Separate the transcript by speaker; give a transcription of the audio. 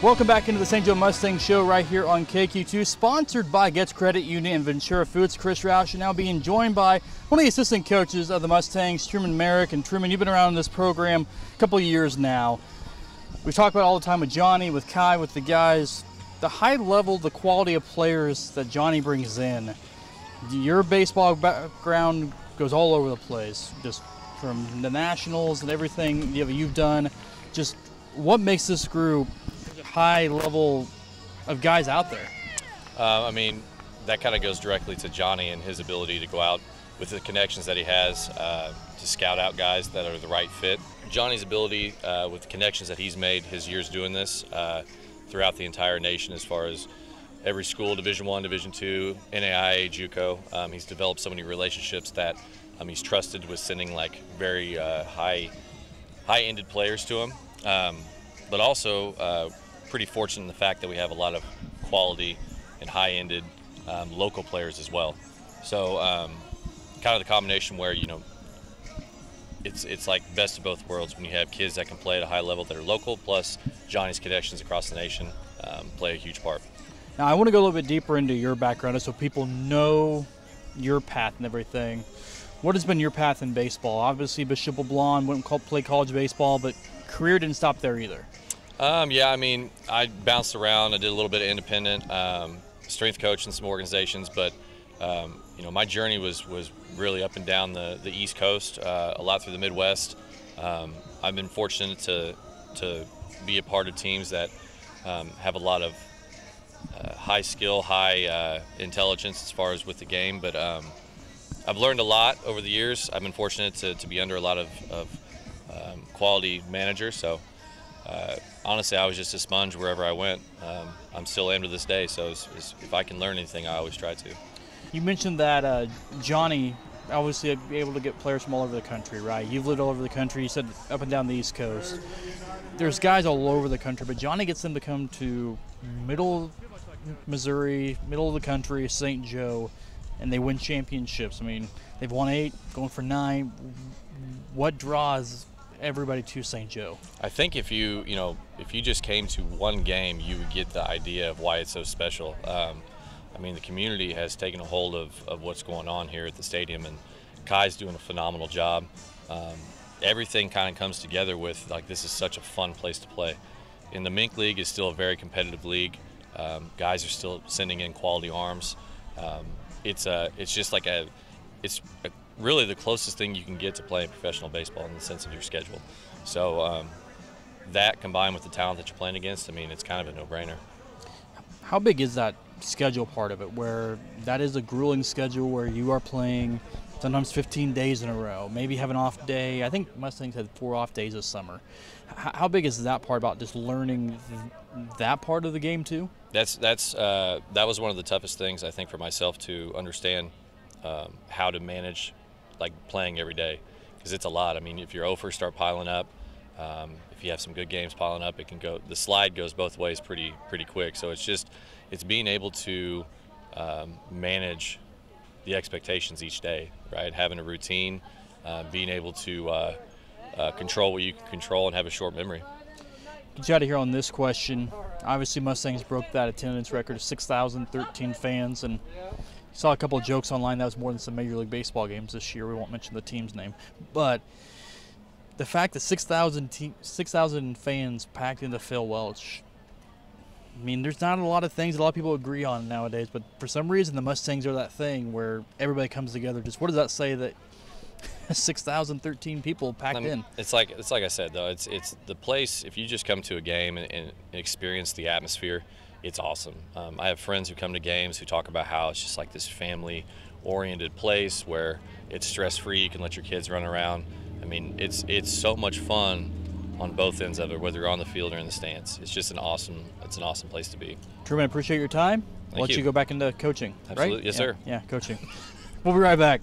Speaker 1: Welcome back into the St. Joe Mustang Show right here on KQ2, sponsored by Getz Credit Union and Ventura Foods. Chris Roush, now being joined by one of the assistant coaches of the Mustangs, Truman Merrick. And Truman, you've been around this program a couple of years now. We talk about it all the time with Johnny, with Kai, with the guys. The high level, the quality of players that Johnny brings in. Your baseball background goes all over the place, just from the Nationals and everything you've done. Just what makes this group high level of guys out there?
Speaker 2: I mean, that kind of goes directly to Johnny and his ability to go out with the connections that he has to scout out guys that are the right fit. Johnny's ability with the connections that he's made his years doing this throughout the entire nation, as far as every school, Division I, Division II, NAIA, JUCO. He's developed so many relationships that he's trusted with sending like very high-ended players to him. But also pretty fortunate in the fact that we have a lot of quality and high-ended local players as well. So kind of the combination where, you know, it's like best of both worlds when you have kids that can play at a high level that are local, plus Johnny's connections across the nation play a huge part.
Speaker 1: Now I want to go a little bit deeper into your background so people know your path and everything. What has been your path in baseball? Obviously Bishop LeBlond went and played college baseball, but career didn't stop there either.
Speaker 2: Yeah, I mean, I bounced around. I did a little bit of independent strength coach in some organizations, but you know, my journey was really up and down the East Coast, a lot through the Midwest. I've been fortunate to be a part of teams that have a lot of high skill, high intelligence as far as with the game, but I've learned a lot over the years. I've been fortunate to be under a lot of quality managers, so honestly, I was just a sponge wherever I went. I'm still am to this day, so if I can learn anything, I always try to.
Speaker 1: You mentioned that Johnny obviously able to get players from all over the country, right? You've lived all over the country. You said up and down the East Coast. There's guys all over the country, but Johnny gets them to come to middle Missouri, middle of the country, St. Joe, and they win championships. I mean, they've won 8, going for 9. What draws everybody to St. Joe?
Speaker 2: I think if you just came to one game, you would get the idea of why it's so special. I mean, the community has taken a hold of what's going on here at the stadium, and Kai's doing a phenomenal job. Everything kind of comes together with, like, this is such a fun place to play. And the Mink League is still a very competitive league. Guys are still sending in quality arms. It's really the closest thing you can get to playing professional baseball in the sense of your schedule. So that combined with the talent that you're playing against, I mean, it's kind of a no-brainer.
Speaker 1: How big is that schedule part of it, where that is a grueling schedule where you are playing sometimes 15 days in a row, maybe have an off day? I think Mustangs had 4 off days this summer. How big is that part about just learning that part of the game too? That
Speaker 2: was one of the toughest things, I think, for myself to understand how to manage, like, playing every day, because it's a lot. I mean, if your offers start piling up, if you have some good games piling up, it can go. The slide goes both ways pretty quick. So it's being able to manage the expectations each day, right? Having a routine, being able to control what you can control, and have a short memory.
Speaker 1: Get you out of here on this question. Obviously, Mustangs broke that attendance record of 6,013 fans, and saw a couple of jokes online that was more than some Major League Baseball games this year. We won't mention the team's name, but the fact that 6,000 fans packed into Phil Welch, I mean, there's not a lot of things that a lot of people agree on nowadays, but for some reason the Mustangs are that thing where everybody comes together. Just what does that say that 6,013 people packed in?
Speaker 2: It's like I said, though, it's the place. If you just come to a game and experience the atmosphere, it's awesome. I have friends who come to games who talk about how it's just like this family-oriented place where it's stress-free. You can let your kids run around. I mean, it's so much fun on both ends of it, whether you're on the field or in the stands. It's just an awesome place to be.
Speaker 1: Truman, I appreciate your time. I'll let you go back into coaching.
Speaker 2: Absolutely,
Speaker 1: right?
Speaker 2: yes, sir.
Speaker 1: Yeah, coaching. We'll be right back.